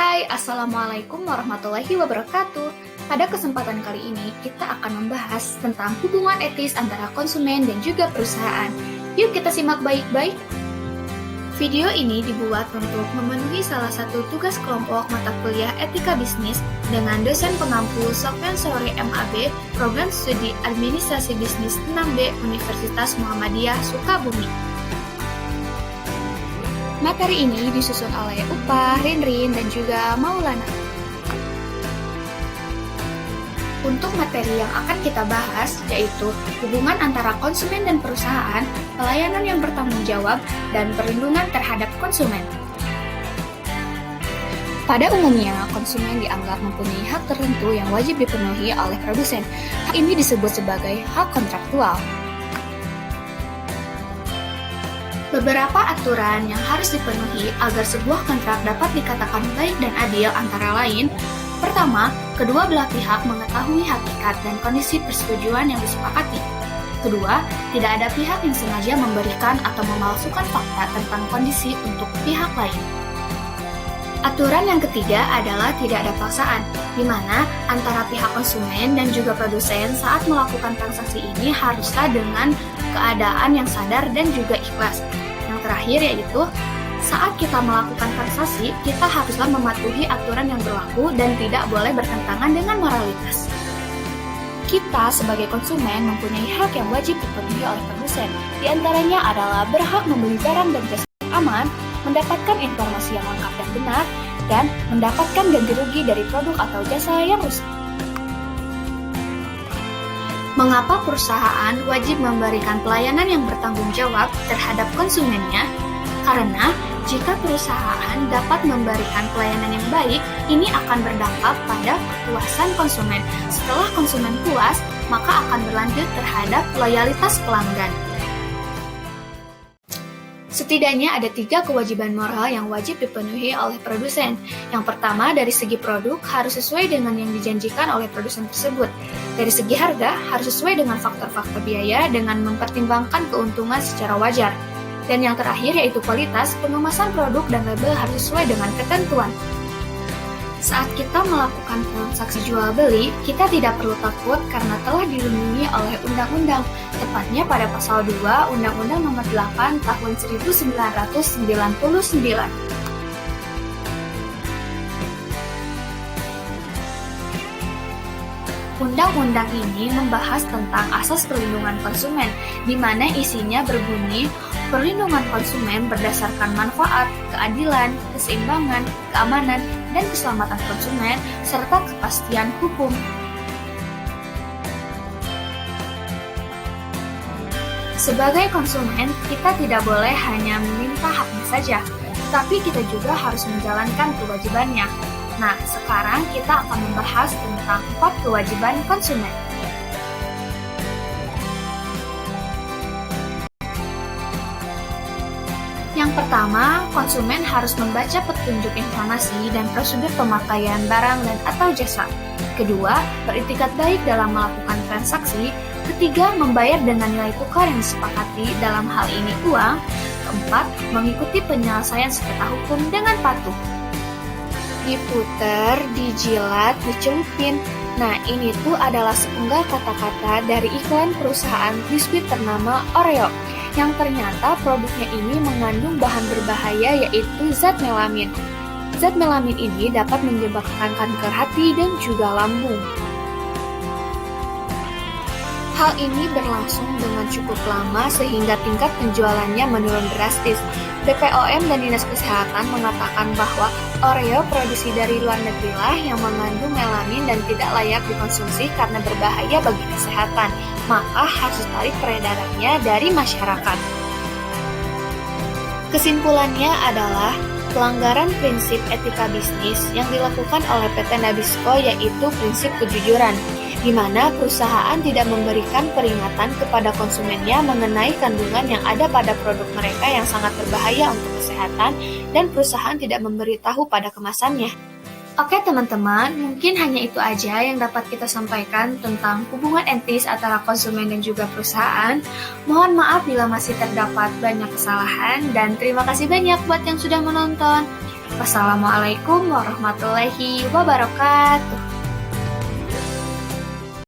Hai, Assalamualaikum warahmatullahi wabarakatuh. Pada kesempatan kali ini, kita akan membahas tentang hubungan etis antara konsumen dan juga perusahaan. Yuk kita simak baik-baik. Video ini dibuat untuk memenuhi salah satu tugas kelompok mata kuliah Etika Bisnis dengan dosen pengampu Sofyan Sori MAB, Program Studi Administrasi Bisnis 6B Universitas Muhammadiyah Sukabumi. Materi ini disusun oleh Upa, Rinrin, dan juga Maulana. Untuk materi yang akan kita bahas yaitu hubungan antara konsumen dan perusahaan, pelayanan yang bertanggung jawab, dan perlindungan terhadap konsumen. Pada umumnya, konsumen dianggap mempunyai hak tertentu yang wajib dipenuhi oleh produsen. Hak ini disebut sebagai hak kontraktual. Beberapa aturan yang harus dipenuhi agar sebuah kontrak dapat dikatakan baik dan adil antara lain. Pertama, kedua belah pihak mengetahui hakikat dan kondisi persetujuan yang disepakati. Kedua, tidak ada pihak yang sengaja memberikan atau memalsukan fakta tentang kondisi untuk pihak lain. Aturan yang ketiga adalah tidak ada paksaan, di mana antara pihak konsumen dan juga produsen saat melakukan transaksi ini haruslah dengan keadaan yang sadar dan juga ikhlas. Yang terakhir yaitu, saat kita melakukan transaksi, kita haruslah mematuhi aturan yang berlaku dan tidak boleh bertentangan dengan moralitas. Kita sebagai konsumen mempunyai hak yang wajib dipenuhi oleh produsen. Di antaranya adalah berhak membeli barang dan jasa yang aman, mendapatkan informasi yang lengkap dan benar, dan mendapatkan ganti rugi dari produk atau jasa yang rusak. Mengapa perusahaan wajib memberikan pelayanan yang bertanggung jawab terhadap konsumennya? Karena jika perusahaan dapat memberikan pelayanan yang baik, ini akan berdampak pada kepuasan konsumen. Setelah konsumen puas, maka akan berlanjut terhadap loyalitas pelanggan. Setidaknya ada 3 kewajiban moral yang wajib dipenuhi oleh produsen. Yang pertama, dari segi produk harus sesuai dengan yang dijanjikan oleh produsen tersebut. Dari segi harga harus sesuai dengan faktor-faktor biaya dengan mempertimbangkan keuntungan secara wajar. Dan yang terakhir yaitu kualitas, pengemasan produk dan label harus sesuai dengan ketentuan. Saat kita melakukan transaksi jual-beli, kita tidak perlu takut karena telah dilindungi oleh undang-undang, tepatnya pada pasal 2 Undang-Undang Nomor 8 Tahun 1999. Undang-undang ini membahas tentang asas perlindungan konsumen, di mana isinya berbunyi, perlindungan konsumen berdasarkan manfaat, keadilan, keseimbangan, keamanan, dan keselamatan konsumen, serta kepastian hukum. Sebagai konsumen, kita tidak boleh hanya meminta haknya saja, tapi kita juga harus menjalankan kewajibannya. Nah, sekarang kita akan membahas tentang 4 kewajiban konsumen. Yang pertama, konsumen harus membaca petunjuk informasi dan prosedur pemakaian barang dan atau jasa. Kedua, beritikat baik dalam melakukan transaksi. Ketiga, membayar dengan nilai tukar yang disepakati, dalam hal ini uang. Keempat, mengikuti penyelesaian sengketa hukum dengan patuh. Diputer, dijilat, dicelupin. Nah, ini tuh adalah sepenggal kata-kata dari iklan perusahaan biskuit ternama Oreo, yang ternyata produknya ini mengandung bahan berbahaya yaitu zat melamin. Zat melamin ini dapat menyebabkan kanker hati dan juga lambung. Hal ini berlangsung dengan cukup lama sehingga tingkat penjualannya menurun drastis. BPOM dan Dinas Kesehatan mengatakan bahwa Oreo produksi dari luar negeri lah yang mengandung melamin dan tidak layak dikonsumsi karena berbahaya bagi kesehatan, maka harus tarik peredarannya dari masyarakat. Kesimpulannya adalah pelanggaran prinsip etika bisnis yang dilakukan oleh PT Nabisco yaitu prinsip kejujuran, di mana perusahaan tidak memberikan peringatan kepada konsumennya mengenai kandungan yang ada pada produk mereka yang sangat berbahaya untuk kesehatan, dan perusahaan tidak memberitahu pada kemasannya. Oke teman-teman, mungkin hanya itu aja yang dapat kita sampaikan tentang hubungan etis antara konsumen dan juga perusahaan. Mohon maaf bila masih terdapat banyak kesalahan, dan terima kasih banyak buat yang sudah menonton. Wassalamualaikum warahmatullahi wabarakatuh.